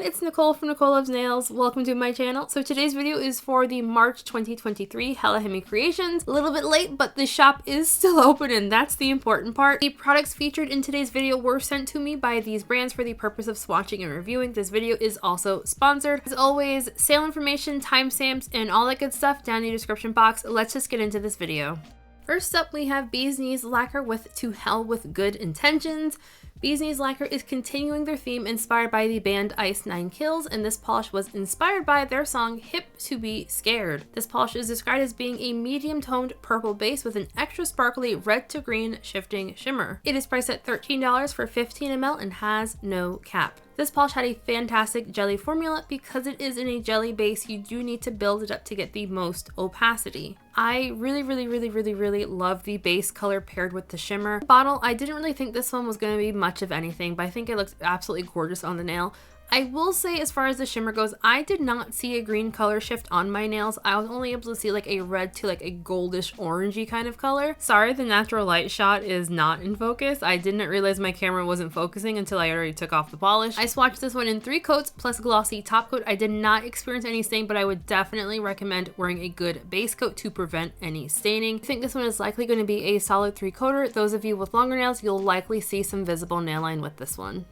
everyone, it's Nicole from Nicole Loves Nails. Welcome to my channel. So today's video is for the March 2023 Hella Handmade Creations. A little bit late, but the shop is still open and that's the important part. The products featured in today's video were sent to me by these brands for the purpose of swatching and reviewing. This video is also sponsored. As always, sale information, timestamps, and all that good stuff down in the description box. Let's just get into this video. First up, we have Bee's Knees Lacquer with To Hell With Good Intentions. Bee's Knees Lacquer is continuing their theme inspired by the band Ice Nine Kills, and this polish was inspired by their song Hip to Be Scared. This polish is described as being a medium-toned purple base with an extra sparkly red to green shifting shimmer. It is priced at $13 for 15 ml and has no cap. This polish had a fantastic jelly formula. Because it is in a jelly base, you do need to build it up to get the most opacity. I really love the base color paired with the shimmer. The bottle, I didn't really think this one was going to be much of anything, but I think it looks absolutely gorgeous on the nail. I will say, as far as the shimmer goes, I did not see a green color shift on my nails. I was only able to see like a red to like a goldish orangey kind of color. Sorry, the natural light shot is not in focus. I didn't realize my camera wasn't focusing until I already took off the polish. I swatched this one in 3 coats plus glossy top coat. I did not experience any stain, but I would definitely recommend wearing a good base coat to prevent any staining. I think this one is likely going to be a solid 3-coater. Those of you with longer nails, you'll likely see some visible nail line with this one.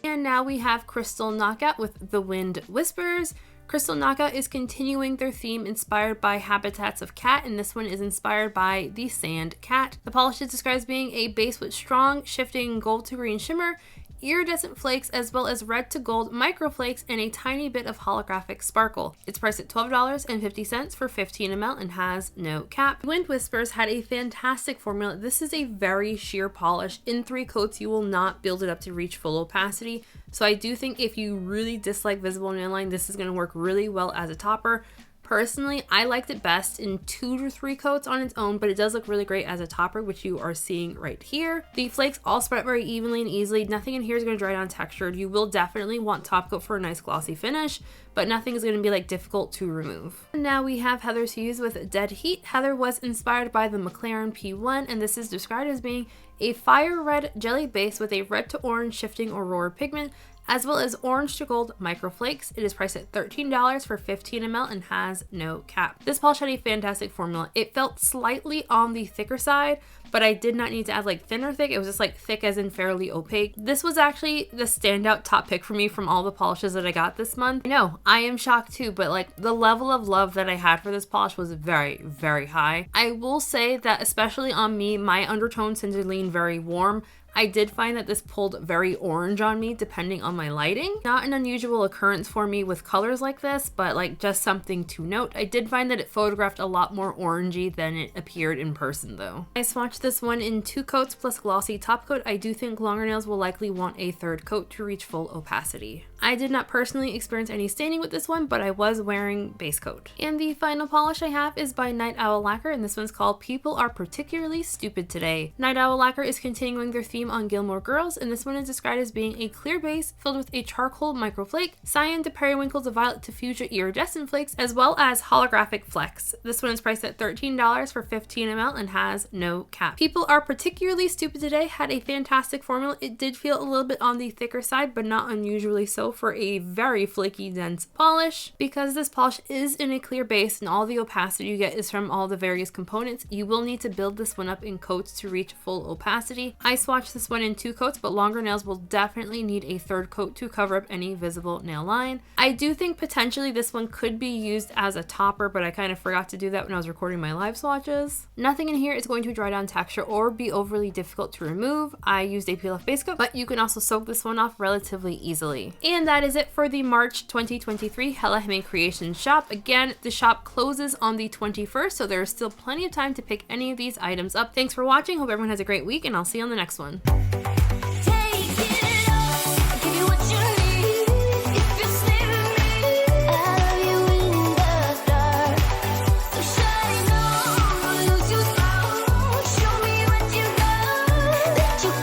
And now we have Crystal Knockout with The Wind Whispers. Crystal Knockout is continuing their theme inspired by Habitats of Cat, and this one is inspired by the Sand Cat. The polish is described as being a base with strong, shifting gold to green shimmer, iridescent flakes, as well as red to gold microflakes, and a tiny bit of holographic sparkle. It's priced at $12.50 for 15 ml and has no cap. Wind Whispers had a fantastic formula. This is a very sheer polish. In 3 coats, you will not build it up to reach full opacity. So I do think if you really dislike visible nail line, this is going to work really well as a topper. Personally, I liked it best in 2 to 3 coats on its own, but it does look really great as a topper, which you are seeing right here. The flakes all spread very evenly and easily. Nothing in here is going to dry down textured. You will definitely want top coat for a nice glossy finish, but nothing is going to be like difficult to remove. And now we have Heather's Hues with Dead Heat. Heather was inspired by the McLaren P1, and this is described as being a fire red jelly base with a red to orange shifting aurora pigment, as well as orange to gold microflakes. It is priced at $13 for 15 ml and has no cap. This polish had a fantastic formula. It felt slightly on the thicker side, but I did not need to add like thinner thick. It was just like thick as in fairly opaque. This was actually the standout top pick for me from all the polishes that I got this month. I know, I am shocked too, but like the level of love that I had for this polish was very high. I will say that especially on me, my undertones tend to lean very warm. I did find that this pulled very orange on me depending on my lighting. Not an unusual occurrence for me with colors like this, but like just something to note. I did find that it photographed a lot more orangey than it appeared in person though. I swatched this one in 2 coats plus glossy top coat. I do think longer nails will likely want a 3rd coat to reach full opacity. I did not personally experience any staining with this one, but I was wearing base coat. And the final polish I have is by Night Owl Lacquer, and this one's called People Are Particularly Stupid Today. Night Owl Lacquer is continuing their theme on Gilmore Girls, and this one is described as being a clear base filled with a charcoal microflake, cyan to periwinkle to violet to fuchsia iridescent flakes, as well as holographic flecks. This one is priced at $13 for 15 ml and has no cap. People Are Particularly Stupid Today had a fantastic formula. It did feel a little bit on the thicker side, but not unusually so for a very flaky, dense polish. Because this polish is in a clear base and all the opacity you get is from all the various components, you will need to build this one up in coats to reach full opacity. I swatched this one in 2 coats, but longer nails will definitely need a 3rd coat to cover up any visible nail line. I do think potentially this one could be used as a topper, but I kind of forgot to do that when I was recording my live swatches. Nothing in here is going to dry down texture or be overly difficult to remove. I used a peel off base coat, but you can also soak this one off relatively easily. And that is it for the March 2023 Hella Handmade Creations shop. Again, the shop closes on the 21st, so there is still plenty of time to pick any of these items up. Thanks for watching. Hope everyone has a great week, and I'll see you on the next one.